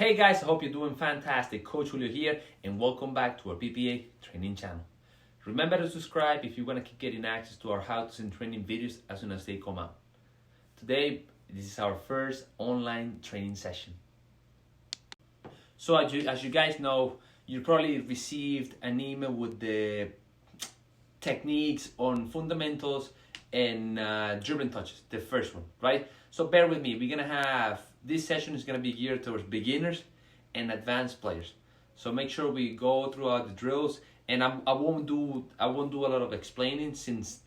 Hey guys, I hope you're doing fantastic. Coach Julio here, and welcome back to our PPA Training channel. Remember to subscribe if you want to keep getting access to our how-tos and training videos as soon as they come out. Today, this is our first online training session. So as you guys know, you probably received an email with the techniques on fundamentals and dribbling touches, the first one, right? So bear with me. We're gonna have this session is gonna be geared towards beginners and advanced players. So make sure we go throughout the drills, and I won't do a lot of explaining since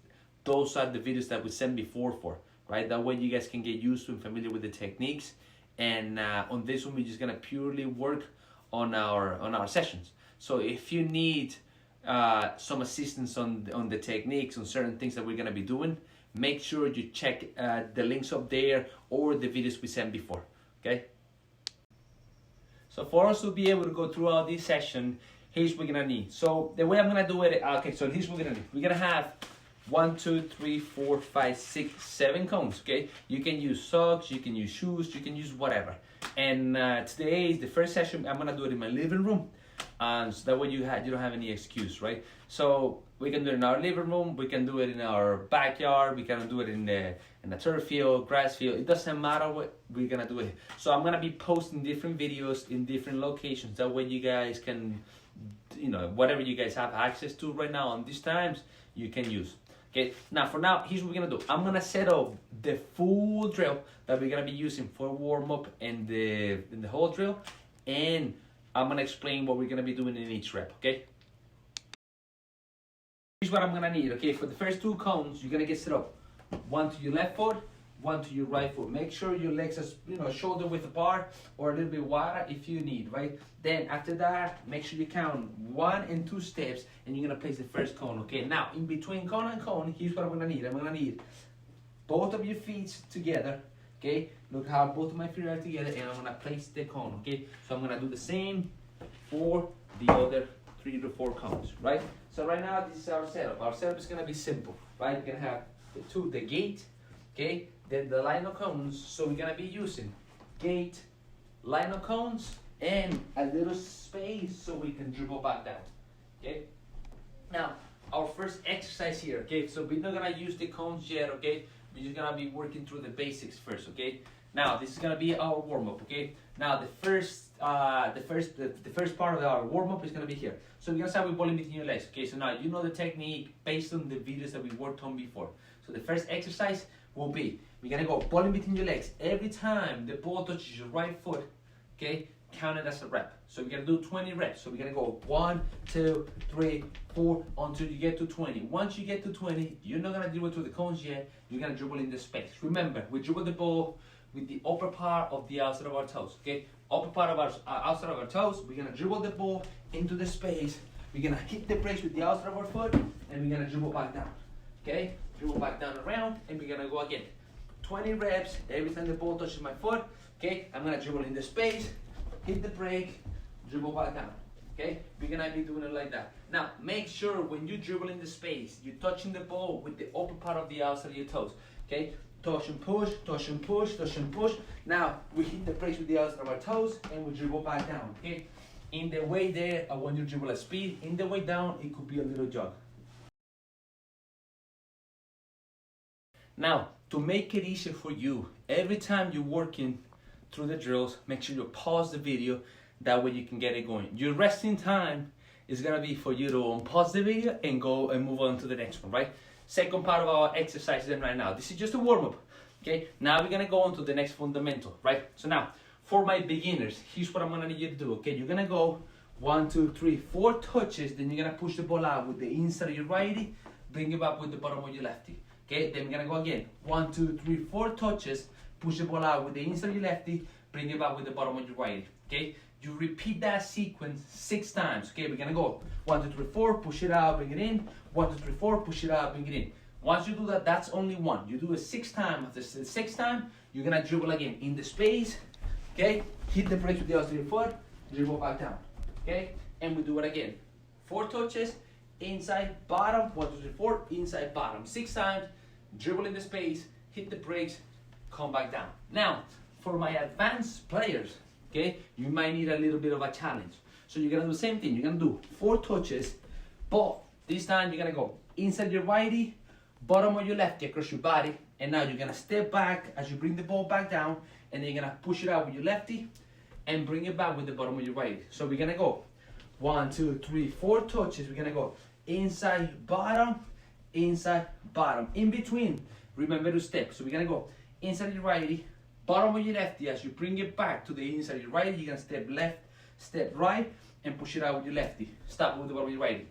those are the videos that we sent before for, right? That way you guys can get used to and familiar with the techniques. And on this one, we're just gonna purely work on our sessions. So if you need some assistance on the techniques, on certain things that we're gonna be doing, make sure you check the links up there or the videos we sent before, okay? So for us to be able to go throughout this session, here's what we're gonna need. So the way I'm gonna do it, okay, so here's what we're gonna do. We're gonna have 1, 2, 3, 4, 5, 6, 7 cones, okay? You can use socks, you can use shoes, you can use whatever. And today is the first session. I'm gonna do it in my living room. So that way you don't have any excuse, right? So we can do it in our living room, we can do it in our backyard, we can do it in the turf field, grass field. It doesn't matter what we're gonna do it. So I'm gonna be posting different videos in different locations. That way you guys can, whatever you guys have access to right now on these times, you can use. Okay, now for now, here's what we're gonna do. I'm gonna set up the full drill that we're gonna be using for warm up and the whole drill, and I'm gonna explain what we're gonna be doing in each rep, okay? Here's what I'm gonna need, okay? For the first 2 cones, you're gonna get set up. 1 to your left foot, 1 to your right foot. Make sure your legs are, shoulder width apart or a little bit wider if you need, right? Then after that, make sure you count 1 and 2 steps, and you're gonna place the first cone, okay? Now, in between cone and cone, here's what I'm gonna need. I'm gonna need both of your feet together. Okay, look how both of my feet are together, and I'm gonna place the cone, okay? So I'm gonna do the same for the other 3 to 4 cones, right? So right now, this is our setup. Our setup is gonna be simple, right? We're gonna have the gate, okay? Then the line of cones, so we're gonna be using gate, line of cones, and a little space so we can dribble back down, okay? Now, our first exercise here, okay? So we're not gonna use the cones yet, okay? We're just gonna be working through the basics first, okay? Now this is gonna be our warm up, okay? Now the first part of our warm up is gonna be here. So we're gonna start with ball in between your legs, okay? So now you know the technique based on the videos that we worked on before. So the first exercise will be we're gonna go ball in between your legs. Every time the ball touches your right foot, okay? Count it as a rep. So we're gonna do 20 reps. So we're gonna go 1, 2, 3, 4 until you get to 20. Once you get to 20, you're not gonna dribble to the cones yet. You're gonna dribble in the space. Remember, we dribble the ball with the upper part of the outside of our toes. Okay, upper part of our outside of our toes. We're gonna dribble the ball into the space. We're gonna hit the brakes with the outside of our foot, and we're gonna dribble back down. Okay, dribble back down around, and we're gonna go again. 20 reps every time the ball touches my foot. Okay, I'm gonna dribble in the space. Hit the brake, dribble back down, okay? We're gonna be doing it like that. Now, make sure when you dribble in the space, you're touching the ball with the upper part of the outside of your toes, okay? Touch and push, touch and push, touch and push. Now, we hit the brakes with the outside of our toes, and we dribble back down, okay? In the way there, I want you to dribble at speed. In the way down, it could be a little jog. Now, to make it easier for you, every time you're working through the drills, make sure you pause the video. That way you can get it going. Your resting time is gonna be for you to unpause the video and go and move on to the next one, right? Second part of our exercise then right now. This is just a warm up, okay? Now we're gonna go on to the next fundamental, right? So now, for my beginners, here's what I'm gonna need you to do, okay? You're gonna go 1, 2, 3, 4 touches, then you're gonna push the ball out with the inside of your righty, bring it back with the bottom of your lefty, okay? Then we're gonna go again, 1, 2, 3, 4 touches, push the ball out with the inside of your lefty, bring it back with the bottom of your righty, okay? You repeat that sequence 6 times, okay? We're gonna go 1, 2, 3, 4, push it out, bring it in, 1, 2, 3, 4, push it out, bring it in. Once you do that, that's only 1. You do it 6 times. After the 6th time, you're gonna dribble again in the space, okay? Hit the brakes with the outside of your foot, dribble back down, okay? And we do it again. 4 touches, inside, bottom, 1, 2, 3, 4, inside, bottom. 6 times, dribble in the space, hit the brakes, come back down. Now, for my advanced players, okay? You might need a little bit of a challenge. So you're gonna do the same thing. You're gonna do 4 touches, but this time you're gonna go inside your righty, bottom of your lefty across your body, and now you're gonna step back as you bring the ball back down, and then you're gonna push it out with your lefty, and bring it back with the bottom of your righty. So we're gonna go 1, 2, 3, 4 touches. We're gonna go inside, bottom, inside, bottom. In between, remember to step. So we're gonna go inside your righty, bottom of your lefty. As you bring it back to the inside of your righty, you're gonna step left, step right, and push it out with your lefty. Stop with the bottom of your righty.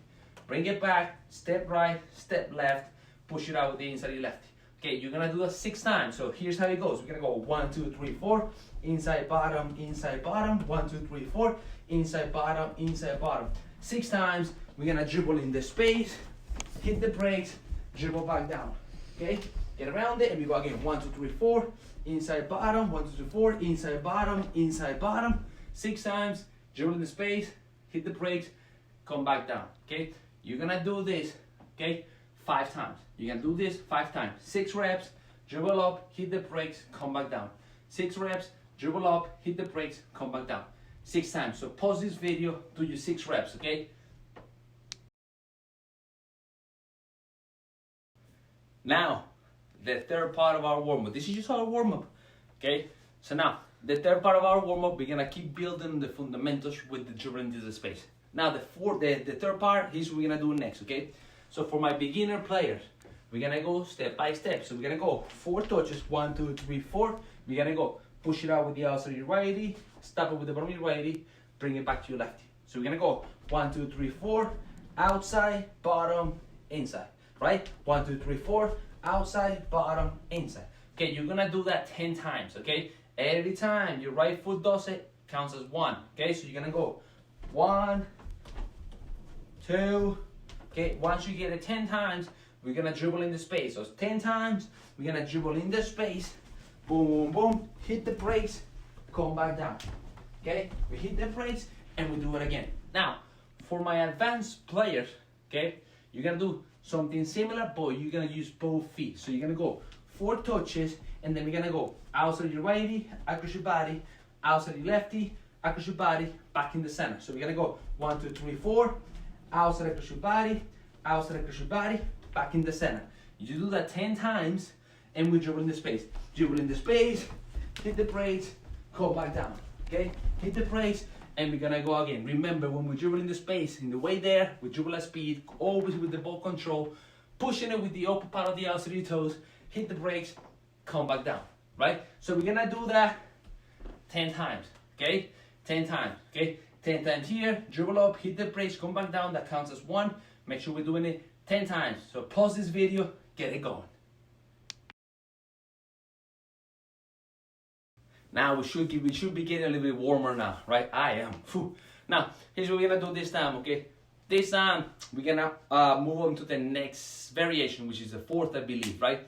Bring it back, step right, step left, push it out with the inside of your lefty. Okay, you're gonna do that 6 times. So here's how it goes. We're gonna go 1, 2, 3, 4, inside, bottom, 1, 2, 3, 4, inside, bottom. 6 times. We're gonna dribble in the space, hit the brakes, dribble back down. Okay, get around it, and we go again. 1, 2, 3, 4, inside, bottom, 1, 2, 3, 4, inside, bottom. 6 times. Dribble in the space, hit the brakes, come back down. Okay, you're gonna do this, okay, 5 times. You're gonna do this 5 times. 6 reps, dribble up, hit the brakes, come back down. 6 reps, dribble up, hit the brakes, come back down. 6 times. So pause this video, do your 6 reps, okay? Now, the third part of our warm-up. This is just our warm-up, okay? So now, the third part of our warm-up, we're gonna keep building the fundamentals with the dribbling into the space. Now, the third part, here's what we're gonna do next, okay? So for my beginner players, we're gonna go step by step. So we're gonna go 4 touches, 1, 2, 3, 4. We're gonna go push it out with the outside of your righty, stop it with the bottom of your righty, bring it back to your lefty. So we're gonna go 1, 2, 3, 4, outside, bottom, inside, right? 1, 2, 3, 4, outside, bottom, inside. Okay, you're gonna do that 10 times, okay? Every time your right foot does it, counts as 1, okay? So you're gonna go 1, 2, okay? Once you get it 10 times, we're gonna dribble in the space. So 10 times, we're gonna dribble in the space, boom, boom, boom, hit the brakes, come back down, okay? We hit the brakes, and we do it again. Now, for my advanced players, okay, you're gonna do something similar, but you're gonna use both feet. So you're gonna go 4 touches, and then we're gonna go outside your righty, across your body, outside your lefty, across your body, back in the center. So we're gonna go 1, 2, 3, 4, outside across your body, outside across your body, back in the center. You do that 10 times, and we dribble in the space. Dribble in the space, hit the brakes, come back down, okay? Hit the brakes, and we're gonna go again. Remember, when we dribble in the space, in the way there, we dribble at speed, always with the ball control, pushing it with the upper part of the outside of your toes, hit the brakes, come back down, right? So we're gonna do that 10 times, okay? 10 times, okay? 10 times here, dribble up, hit the brakes, come back down, that counts as 1. Make sure we're doing it 10 times. So pause this video, get it going. Now we should be getting a little bit warmer now, right? I am. Whew. Now, here's what we're gonna do this time, okay? This time, we're gonna move on to the next variation, which is the 4th, I believe, right?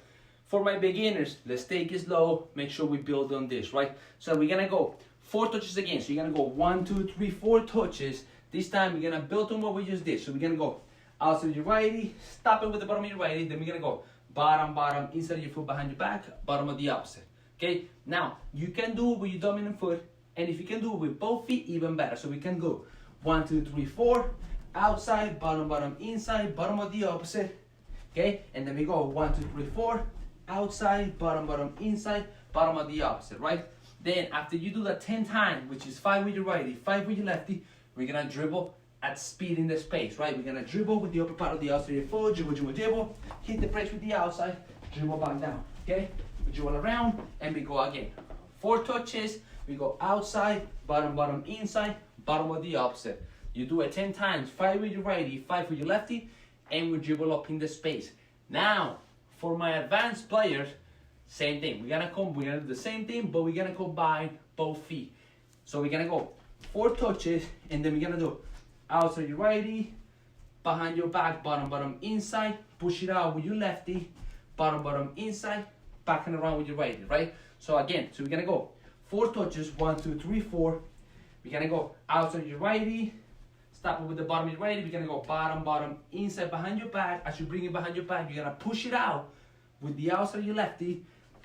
For my beginners, let's take it slow, make sure we build on this, right? So we're gonna go 4 touches again. So you're gonna go 1, 2, 3, 4 touches. This time, we're gonna build on what we just did. So we're gonna go outside your righty, stop it with the bottom of your righty, then we're gonna go bottom, bottom, inside your foot behind your back, bottom of the opposite. Okay, now you can do it with your dominant foot, and if you can do it with both feet, even better. So we can go 1, 2, 3, 4, outside, bottom, bottom, inside, bottom of the opposite. Okay, and then we go 1, 2, 3, 4, outside, bottom, bottom, inside, bottom of the opposite, right? Then after you do that 10 times, which is 5 with your righty, 5 with your lefty, we're gonna dribble at speed in the space, right? We're gonna dribble with the upper part of the outside of your foot, dribble, dribble, dribble, hit the brakes with the outside, dribble back down, okay? We dribble around, and we go again. 4 touches, we go outside, bottom, bottom, inside, bottom of the opposite. You do it 10 times, 5 with your righty, 5 with your lefty, and we dribble up in the space. Now, for my advanced players, same thing. We're gonna do the same thing, but we're gonna combine both feet. So we're gonna go 4 touches, and then we're gonna do outside your righty, behind your back, bottom, bottom, inside, push it out with your lefty, bottom, bottom, inside, back and around with your righty, right? So again, so we're gonna go 4 touches, 1, 2, 3, 4. We're gonna go outside your righty, stop it with the bottom of your righty. We're gonna go bottom, bottom, inside, behind your back. As you bring it behind your back, you're gonna push it out with the outside of your lefty,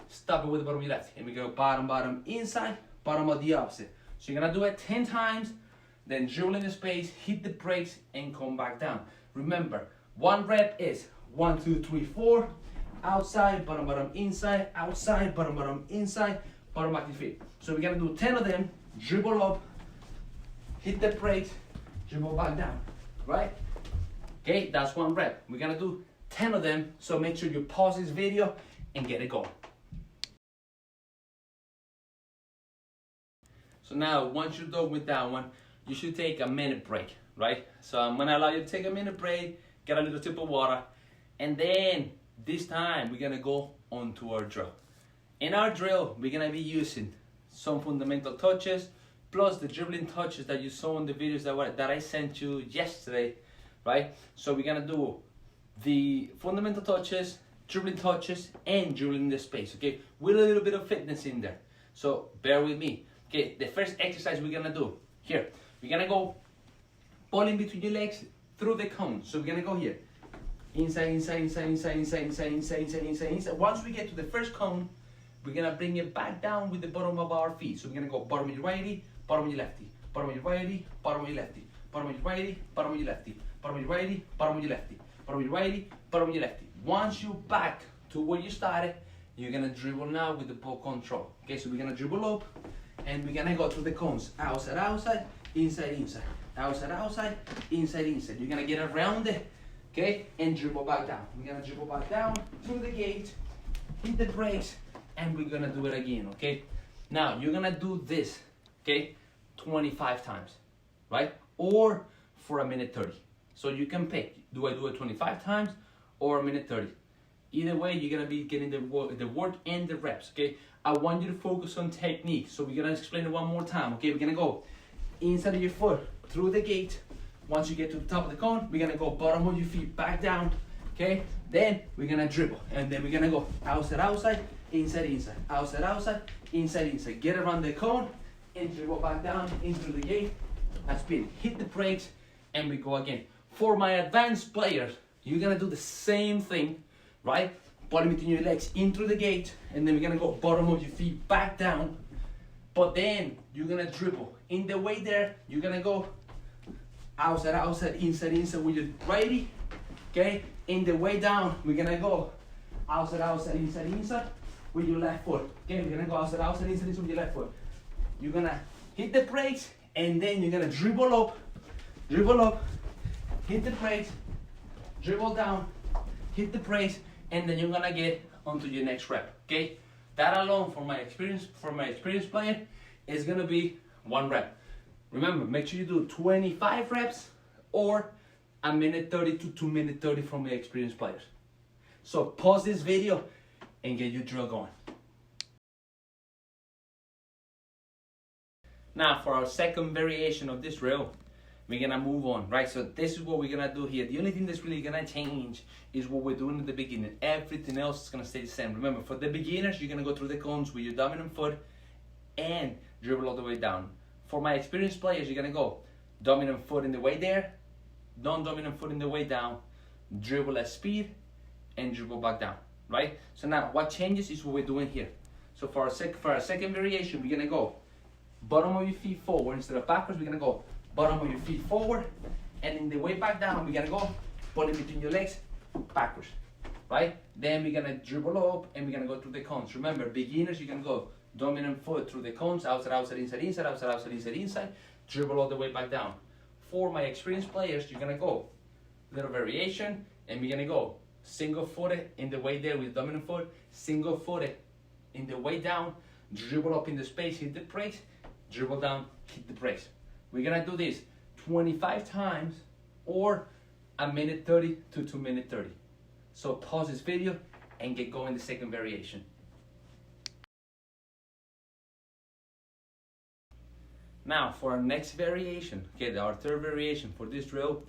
stop it with the bottom of your lefty. And we go bottom, bottom, inside, bottom of the opposite. So you're gonna do it 10 times, then dribble in the space, hit the brakes, and come back down. Remember, 1 rep is 1, 2, 3, 4, outside, bottom, bottom, inside, outside, bottom, bottom, inside, bottom, back to feet. So we're gonna do 10 of them, dribble up, hit the brakes, dribble back down, right? Okay, that's 1 rep. We're gonna do 10 of them, so make sure you pause this video and get it going. So now, once you're done with that one, you should take a minute break, right? So I'm gonna allow you to take a minute break, get a little sip of water, and then this time we're gonna go on to our drill. In our drill, we're gonna be using some fundamental touches, plus the dribbling touches that you saw in the videos that I sent you yesterday, right? So we're gonna do the fundamental touches, dribbling touches, and dribbling in the space, okay? With a little bit of fitness in there. So bear with me. Okay, the first exercise we're gonna do here, we're gonna go ball in between your legs through the cone. So we're gonna go here, inside, inside, inside, inside, inside, inside, inside, inside, inside, inside. Once we get to the first cone, we're gonna bring it back down with the bottom of our feet. So we're gonna go bottom of your righty, bottom of your lefty, bottom of your righty, bottom of your lefty, bottom of your righty, bottom of your lefty, bottom of your righty, bottom of your lefty, bottom of your righty, bottom of your lefty. Once you back to where you started, you're gonna dribble now with the ball control. Okay, so we're gonna dribble up, and we're gonna go through the cones, outside, outside, inside, inside, outside, outside, inside, inside. You're gonna get around it, okay, and dribble back down. We're gonna dribble back down through the gate, hit the brakes, and we're gonna do it again, okay? Now, you're gonna do this, okay, 25 times, right? Or for a minute 30. So you can pick, do I do it 25 times or a minute 30? Either way, you're gonna be getting the work and the reps, okay? I want you to focus on technique. So we're gonna explain it one more time, okay? We're gonna go inside of your foot, through the gate. Once you get to the top of the cone, we're gonna go bottom of your feet, back down, okay? Then we're gonna dribble, and then we're gonna go outside, outside, inside, inside, outside, outside, inside, inside. Get around the cone, and dribble back down, into the gate, and spin. Hit the brakes, and we go again. For my advanced players, you're gonna do the same thing, right? Bottom between your legs, in through the gate, and then we're gonna go bottom of your feet, back down. But then you're gonna dribble. In the way there, you're gonna go outside, outside, inside, inside with your righty, okay? In the way down, we're gonna go outside, outside, inside, inside with your left foot. Okay, we're gonna go outside, outside, inside, inside with your left foot. You're gonna hit the brakes, and then you're gonna dribble up, hit the brakes, dribble down, hit the brakes, and then you're gonna get onto your next rep, okay? That alone, for my experienced player, is gonna be 1 rep. Remember, make sure you do 25 reps or a minute 30 to 2 minute 30 from your experienced players. So pause this video and get your drill going. Now for our second variation of this drill, we're gonna move on, right? So this is what we're gonna do here. The only thing that's really gonna change is what we're doing at the beginning. Everything else is gonna stay the same. Remember, for the beginners, you're gonna go through the cones with your dominant foot and dribble all the way down. For my experienced players, you're gonna go dominant foot in the way there, non-dominant foot in the way down, dribble at speed, and dribble back down, right? So now, what changes is what we're doing here. So for our second variation, we're gonna go bottom of your feet forward instead of backwards. We're gonna go bottom of your feet forward, and in the way back down, we're gonna go body between your legs, backwards, right? Then we're gonna dribble up, and we're gonna go through the cones. Remember, beginners, you're gonna go dominant foot through the cones, outside, outside, inside, inside, outside, outside, inside, inside, dribble all the way back down. For my experienced players, you're gonna go little variation, and we're gonna go single footed in the way there with dominant foot, single footed in the way down, dribble up in the space, hit the brakes, dribble down, hit the brakes. We're gonna do this 25 times or a minute 30 to 2 minute 30. So pause this video and get going the second variation. Now for our next variation, okay, our third variation for this drill,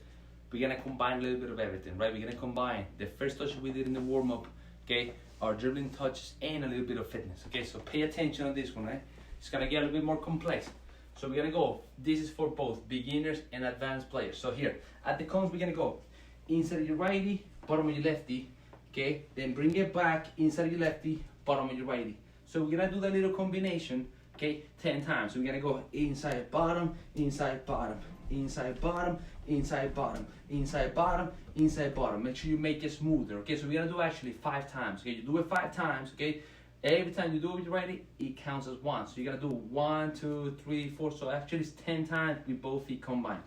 we're gonna combine a little bit of everything, right? We're gonna combine the first touch we did in the warm-up, okay, our dribbling touches and a little bit of fitness, okay? So pay attention on this one, right? It's gonna get a little bit more complex. So we're gonna go, this is for both beginners and advanced players. So here, at the cones, we're gonna go inside of your righty, bottom of your lefty, okay? Then bring it back, inside of your lefty, bottom of your righty. So we're gonna do that little combination Okay, 10 times. So we're gonna go inside, bottom, inside, bottom, inside, bottom, inside, bottom, inside, bottom, inside, bottom. Make sure you make it smoother. Okay, so we're gonna do actually 5 times. Okay, you do it 5 times. Okay, every time you do it with your righty, it counts as 1. So you're gonna do 1, 2, 3, 4. So actually it's 10 times with both feet combined.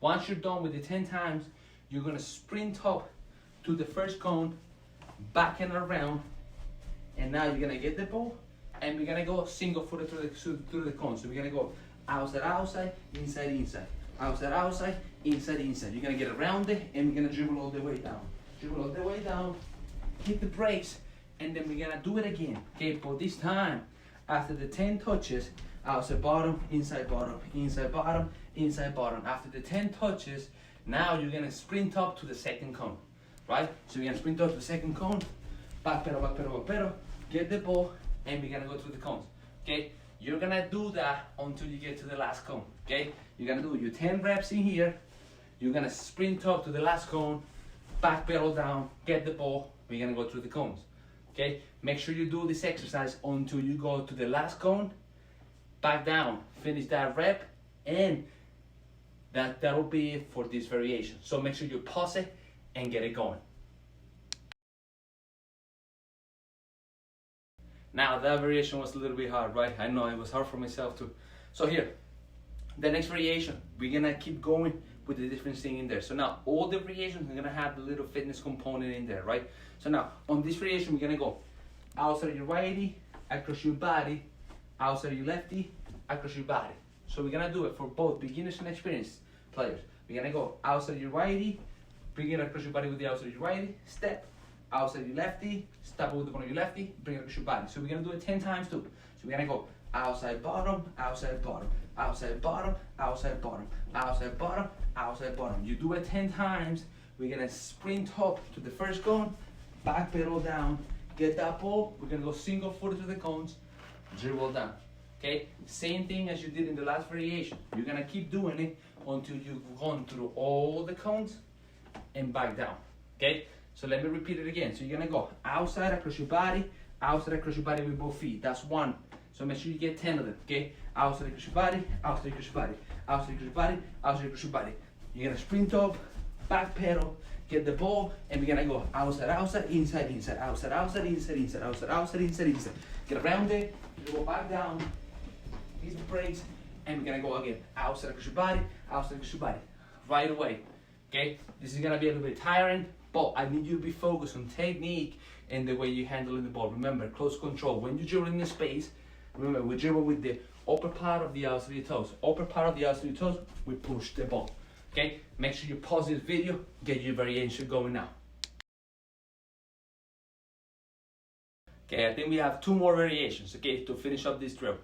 Once you're done with the 10 times, you're gonna sprint up to the first cone, back and around, and now you're gonna get the ball, and we're gonna go single footed through the cone. So we're gonna go outside, outside, inside, inside, outside, outside, inside, inside. You're gonna get around it, and we're gonna dribble all the way down. Dribble all the way down, hit the brakes, and then we're gonna do it again. Okay, but this time, after the 10 touches, outside bottom, inside bottom, inside bottom, inside bottom. After the 10 touches, now you're gonna sprint up to the second cone, right? So we're gonna sprint up to the second cone, back pedal, back pedal, back pedal, get the ball, and we're gonna go through the cones, okay? You're gonna do that until you get to the last cone, okay? You're gonna do your 10 reps in here, you're gonna sprint up to the last cone, back pedal down, get the ball, we're gonna go through the cones, okay? Make sure you do this exercise until you go to the last cone, back down, finish that rep, and that'll be it for this variation. So make sure you pause it and get it going. Now that variation was a little bit hard, right? I know it was hard for myself too. So here, the next variation, we're gonna keep going with the different thing in there. So now all the variations are gonna have the little fitness component in there, right? So now on this variation, we're gonna go outside your righty, across your body, outside your lefty, across your body. So we're gonna do it for both beginners and experienced players. We're gonna go outside your righty, bring it across your body with the outside of your righty, step, outside your lefty, step with the bottom of your lefty, bring it across your body. So we're gonna do it 10 times too. So we're gonna go outside bottom, outside bottom, outside bottom, outside bottom, outside bottom, outside bottom. You do it 10 times. We're gonna sprint up to the first cone, back pedal down, get that ball. We're gonna go single footed to the cones, dribble down. Okay, same thing as you did in the last variation. You're gonna keep doing it until you've gone through all the cones and back down. Okay, so let me repeat it again. So you're gonna go outside across your body with both feet. That's 1. So make sure you get 10 of them. Okay, outside across your body, outside across your body, outside across your body, outside across your body. You're gonna sprint up, back pedal, get the ball, and we're gonna go outside, outside, inside, inside, outside, outside, inside, inside, outside, outside, inside, inside. Get around it, you go back down, use the brakes, and we're gonna go again. Outside across your body, outside across your body. Right away. Okay? This is gonna be a little bit tiring, but I need you to be focused on technique and the way you're handling the ball. Remember, close control. When you dribble in the space, remember, we dribble with the upper part of the outside of your toes. Upper part of the outside of your toes, we push the ball. Okay? Make sure you pause this video, get your variation going now. Okay, I think we have 2 more variations, okay, to finish up this drill.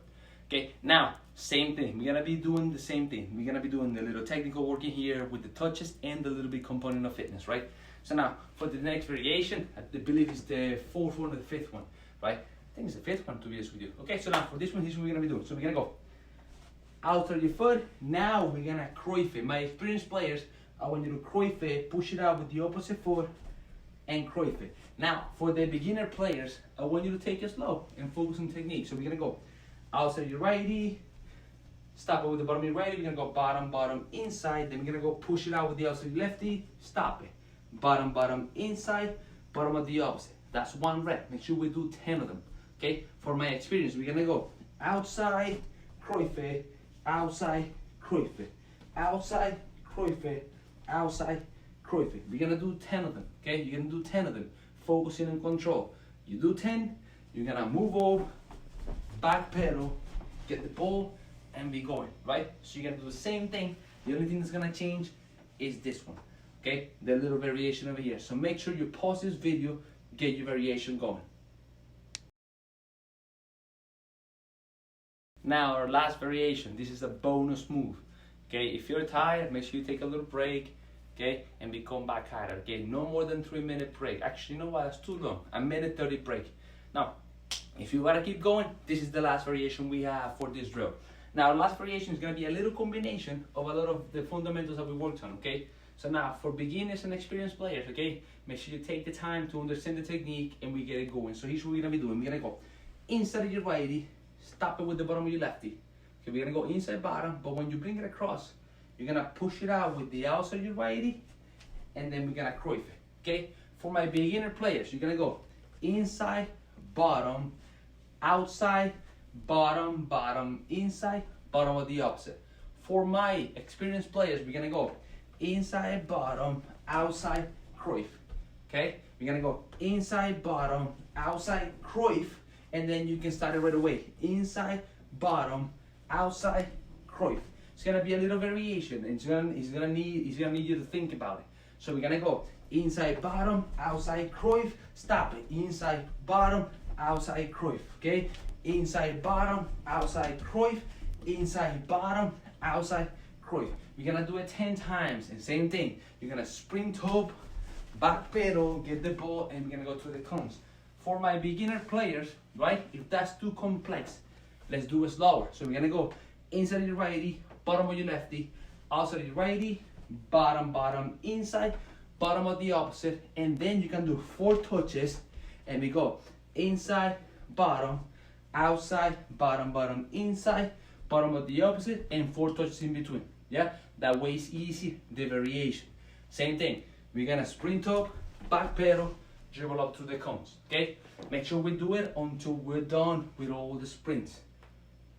Okay, now, same thing. We're gonna be doing the same thing. We're gonna be doing the little technical work in here with the touches and the little bit component of fitness, right? So now, for the next variation, I believe it's the 4th one or the 5th one, right? I think it's the 5th one, to be honest with you. Okay, so now for this one, here's what we're gonna be doing. So we're gonna go outside your foot. Now we're gonna Cruyff it. My experienced players, I want you to Cruyff it, push it out with the opposite foot, and Cruyff it. Now, for the beginner players, I want you to take it slow and focus on technique. So we're gonna go outside your righty, stop it with the bottom of your righty, we're gonna go bottom, bottom, inside, then we're gonna go push it out with the outside lefty, stop it. Bottom, bottom, inside, bottom of the opposite. That's 1 rep. Make sure we do 10 of them. Okay? For my experience, we're gonna go outside, Cruyff it, outside, Cruyff it, outside, Cruyff it, outside, Cruyff it. We're gonna do 10 of them. Okay? You're gonna do 10 of them. Focusing on control. You do 10, you're gonna move over, back pedal, get the ball, and be going, right? So you're gonna do the same thing. The only thing that's gonna change is this one, okay? The little variation over here. So make sure you pause this video, get your variation going. Now our last variation, this is a bonus move, okay? If you're tired, make sure you take a little break, okay? And we come back harder, okay? No more than 3-minute break. Actually, you know what, that's too long. 1:30 break. Now, if you want to keep going, this is the last variation we have for this drill. Now, our last variation is going to be a little combination of a lot of the fundamentals that we worked on, okay? So now, for beginners and experienced players, okay, make sure you take the time to understand the technique and we get it going. So here's what we're going to be doing. We're going to go inside of your righty, stop it with the bottom of your lefty. Okay, we're gonna go inside bottom, but when you bring it across, you're gonna push it out with the outside of your righty, and then we're gonna Cruyff it. Okay, for my beginner players, you're gonna go inside, bottom, outside, bottom, bottom, inside, bottom of the opposite. For my experienced players, we're gonna go inside, bottom, outside, Cruyff. Okay, we're gonna go inside, bottom, outside, Cruyff, and then you can start it right away. Inside, bottom, outside, Cruyff. It's gonna be a little variation, and he's gonna need you to think about it. So we're gonna go inside, bottom, outside, Cruyff. Stop it. Inside, bottom, outside, Cruyff. Okay, inside, bottom, outside, Cruyff. Inside, bottom, outside, Cruyff. We're gonna do it 10 times, and same thing. You're gonna sprint up, back pedal, get the ball, and we're gonna go to the cones. For my beginner players, right, if that's too complex, let's do it slower. So we're gonna go inside your righty, bottom of your lefty, outside your righty, bottom, bottom, inside, bottom of the opposite, and then you can do 4 touches, and we go inside, bottom, outside, bottom, bottom, inside, bottom of the opposite, and 4 touches in between. Yeah, that way it's easy, the variation. Same thing, we're gonna sprint up, back pedal, dribble up to the cones. Okay, make sure we do it until we're done with all the sprints.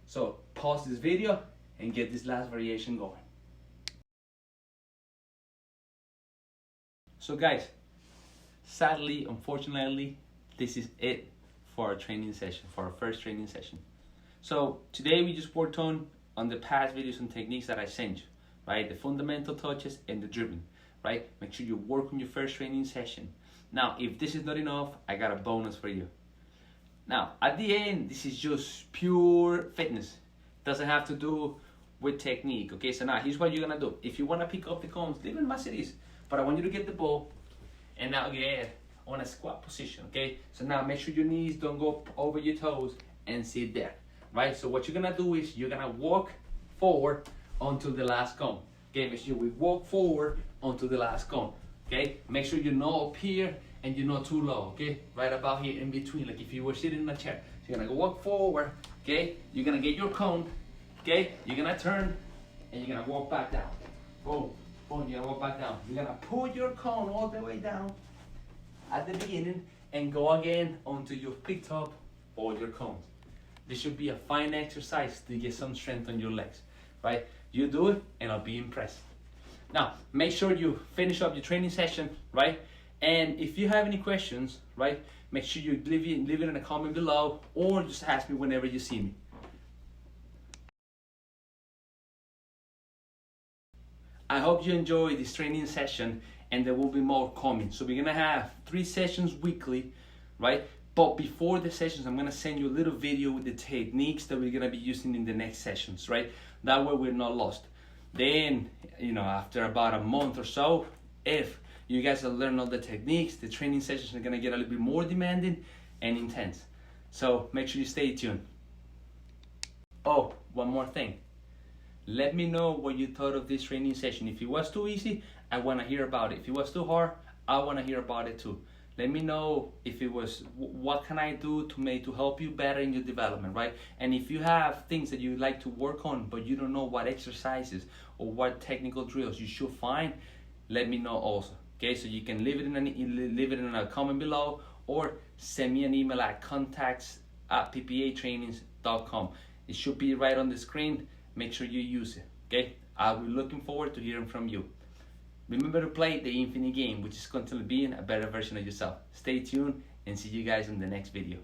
So pause this video and get this last variation going. So guys, sadly, unfortunately, this is it for our training session, for our first training session. So today we just worked on the past videos and techniques that I sent you, right? The fundamental touches and the dribbling, right? Make sure you work on your first training session. Now, if this is not enough, I got a bonus for you. Now, at the end, this is just pure fitness. Doesn't have to do with technique, okay? So now, here's what you're gonna do. If you wanna pick up the cones, leave them as it is. But I want you to get the ball and now get on a squat position, okay? So now make sure your knees don't go over your toes and sit there, right? So what you're gonna do is you're gonna walk forward onto the last cone, okay? Make sure we walk forward onto the last cone, okay? Make sure you're not up here and you're not too low, okay? Right about here in between, like if you were sitting in a chair. So you're gonna go walk forward, okay? You're gonna get your cone, okay? You're gonna turn and you're gonna walk back down. Boom. Boom, you're gonna walk back down. You're gonna pull your cone all the way down at the beginning and go again until you've picked up all your cones. This should be a fine exercise to get some strength on your legs, right? You do it and I'll be impressed. Now, make sure you finish up your training session, right? And if you have any questions, right, make sure you leave it in a comment below or just ask me whenever you see me. I hope you enjoy this training session and there will be more coming. So we're gonna have 3 sessions weekly, right? But before the sessions, I'm gonna send you a little video with the techniques that we're gonna be using in the next sessions, right? That way we're not lost. Then, you know, after about a month or so, if you guys have learned all the techniques, the training sessions are gonna get a little bit more demanding and intense. So make sure you stay tuned. Oh, one more thing. Let me know what you thought of this training session. If it was too easy, I want to hear about it. If it was too hard, I want to hear about it too. Let me know if it was, what can I do to help you better in your development, right? And if you have things that you like to work on, but you don't know what exercises or what technical drills you should find, let me know also. Okay, so you can leave it in a comment below or send me an email at contacts@ppatrainings.com. It should be right on the screen. Make sure you use it, okay? I'll be looking forward to hearing from you. Remember to play the infinite game, which is constantly being a better version of yourself. Stay tuned and see you guys in the next video.